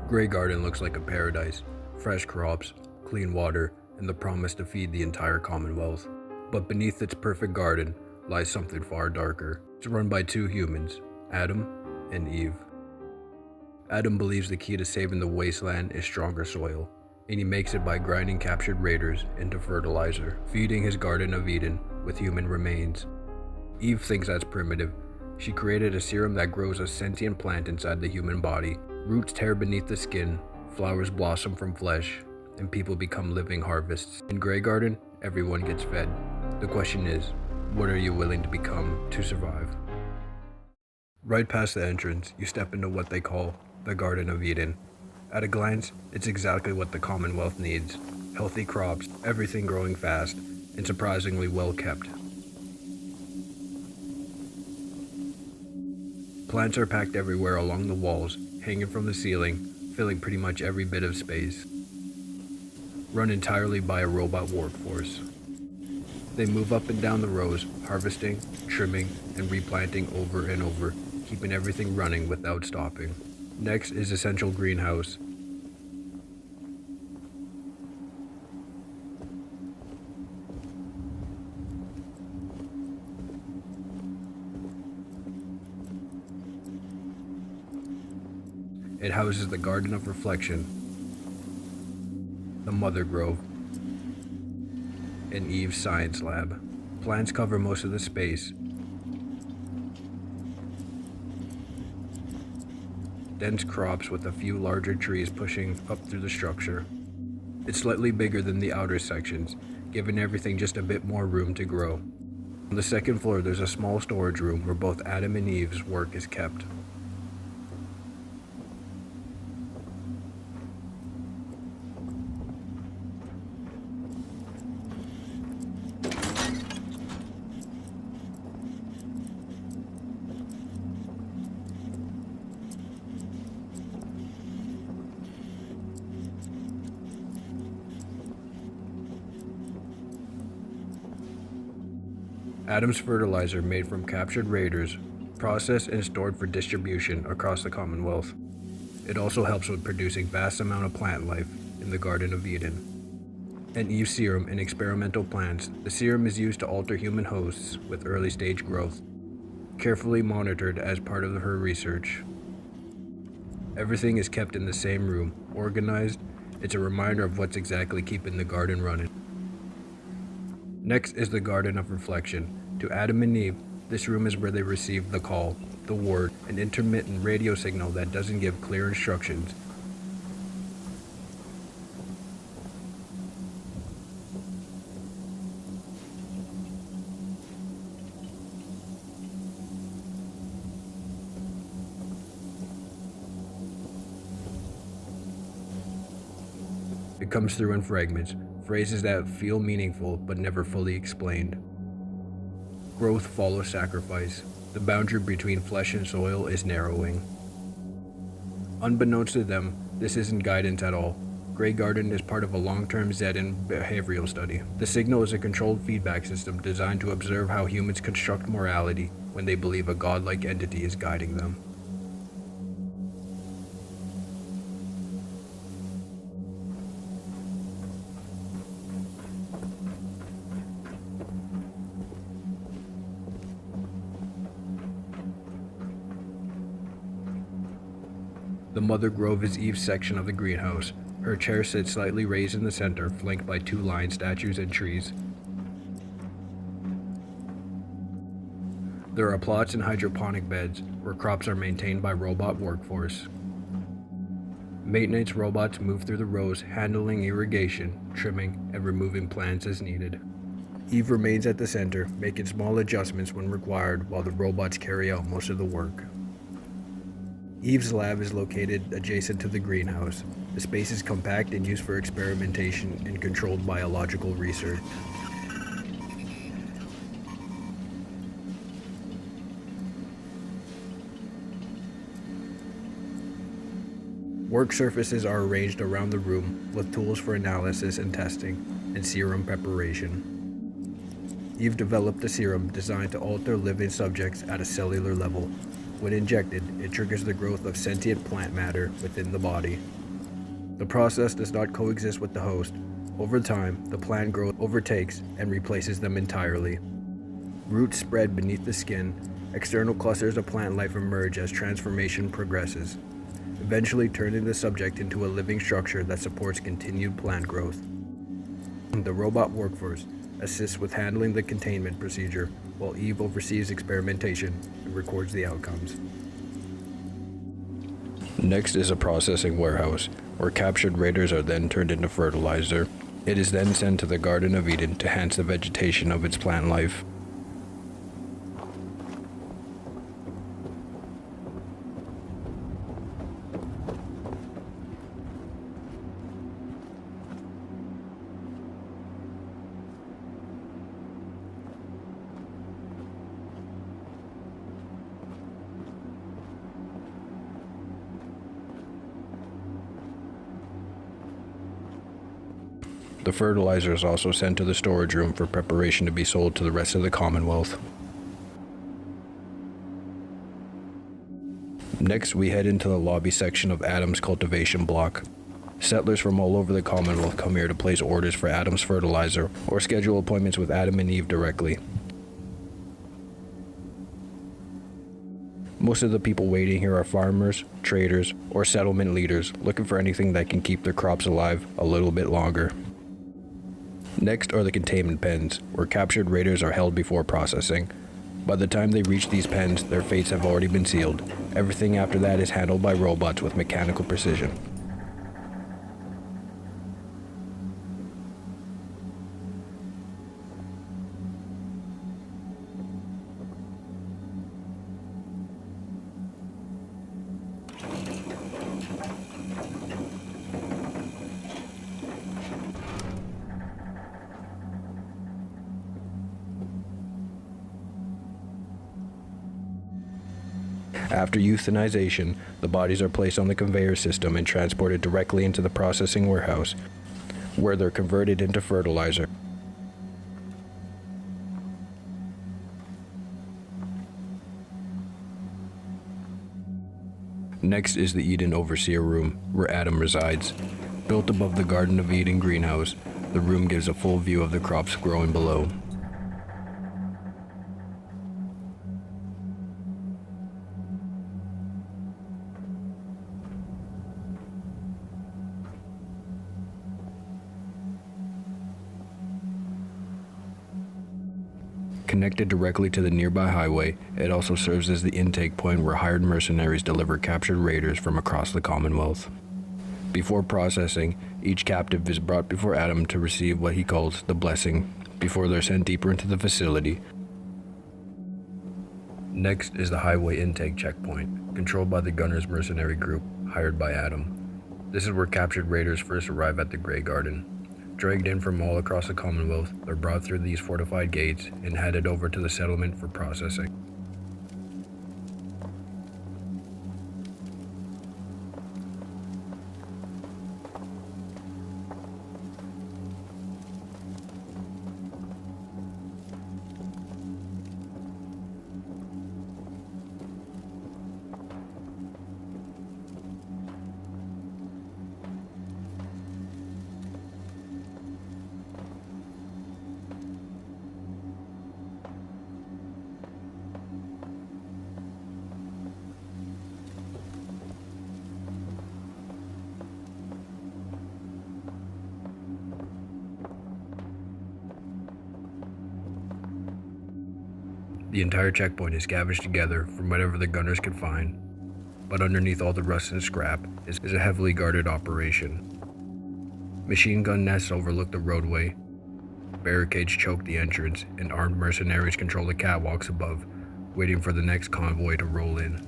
Graygarden looks like a paradise, fresh crops, clean water, and the promise to feed the entire Commonwealth. But beneath its perfect garden lies something far darker. It's run by two humans, Adam and Eve. Adam believes the key to saving the wasteland is stronger soil, and he makes it by grinding captured raiders into fertilizer, feeding his Garden of Eden with human remains. Eve thinks that's primitive. She created a serum that grows a sentient plant inside the human body. Roots tear beneath the skin, flowers blossom from flesh, and people become living harvests. In Graygarden, everyone gets fed. The question is, what are you willing to become to survive? Right past the entrance, you step into what they call the Garden of Eden. At a glance, it's exactly what the Commonwealth needs. Healthy crops, everything growing fast, and surprisingly well kept. Plants are packed everywhere along the walls, hanging from the ceiling, filling pretty much every bit of space. Run entirely by a robot workforce. They move up and down the rows, harvesting, trimming, and replanting over and over, keeping everything running without stopping. Next is a central greenhouse. It houses the Garden of Reflection, the Mother Grove, and Eve's Science Lab. Plants cover most of the space. Dense crops with a few larger trees pushing up through the structure. It's slightly bigger than the outer sections, giving everything just a bit more room to grow. On the second floor, there's a small storage room where both Adam and Eve's work is kept. Adam's fertilizer made from captured raiders, processed and stored for distribution across the Commonwealth. It also helps with producing vast amount of plant life in the Garden of Eden. And Eve's serum in experimental plants. The serum is used to alter human hosts with early stage growth, carefully monitored as part of her research. Everything is kept in the same room, organized. It's a reminder of what's exactly keeping the garden running. Next is the Garden of Reflection. To Adam and Eve, this room is where they receive the call, the word, an intermittent radio signal that doesn't give clear instructions. It comes through in fragments, phrases that feel meaningful but never fully explained. Growth follows sacrifice. The boundary between flesh and soil is narrowing. Unbeknownst to them, this isn't guidance at all. Graygarden is part of a long-term Zedin behavioral study. The signal is a controlled feedback system designed to observe how humans construct morality when they believe a godlike entity is guiding them. The Mother Grove is Eve's section of the greenhouse. Her chair sits slightly raised in the center, flanked by two lion statues and trees. There are plots and hydroponic beds, where crops are maintained by robot workforce. Maintenance robots move through the rows, handling irrigation, trimming, and removing plants as needed. Eve remains at the center, making small adjustments when required, while the robots carry out most of the work. Eve's lab is located adjacent to the greenhouse. The space is compact and used for experimentation and controlled biological research. Work surfaces are arranged around the room with tools for analysis and testing and serum preparation. Eve developed a serum designed to alter living subjects at a cellular level. When injected, it triggers the growth of sentient plant matter within the body. The process does not coexist with the host. Over time, the plant growth overtakes and replaces them entirely. Roots spread beneath the skin. External clusters of plant life emerge as transformation progresses, eventually turning the subject into a living structure that supports continued plant growth. The robot workforce assists with handling the containment procedure, while Eve oversees experimentation and records the outcomes. Next is a processing warehouse, where captured raiders are then turned into fertilizer. It is then sent to the Garden of Eden to enhance the vegetation of its plant life. The fertilizer is also sent to the storage room for preparation to be sold to the rest of the Commonwealth. Next, we head into the lobby section of Adam's cultivation block. Settlers from all over the Commonwealth come here to place orders for Adam's fertilizer or schedule appointments with Adam and Eve directly. Most of the people waiting here are farmers, traders, or settlement leaders looking for anything that can keep their crops alive a little bit longer. Next are the containment pens, where captured raiders are held before processing. By the time they reach these pens, their fates have already been sealed. Everything after that is handled by robots with mechanical precision. After euthanization, the bodies are placed on the conveyor system and transported directly into the processing warehouse, where they're converted into fertilizer. Next is the Eden Overseer Room, where Adam resides. Built above the Garden of Eden greenhouse, the room gives a full view of the crops growing below. Connected directly to the nearby highway, it also serves as the intake point where hired mercenaries deliver captured raiders from across the Commonwealth. Before processing, each captive is brought before Adam to receive what he calls the blessing, before they're sent deeper into the facility. Next is the highway intake checkpoint, controlled by the Gunners mercenary group, hired by Adam. This is where captured raiders first arrive at the Graygarden. Dragged in from all across the Commonwealth, they're brought through these fortified gates and headed over to the settlement for processing. The entire checkpoint is scavenged together from whatever the gunners could find, but underneath all the rust and scrap is a heavily guarded operation. Machine gun nests overlook the roadway, barricades choke the entrance, and armed mercenaries control the catwalks above, waiting for the next convoy to roll in.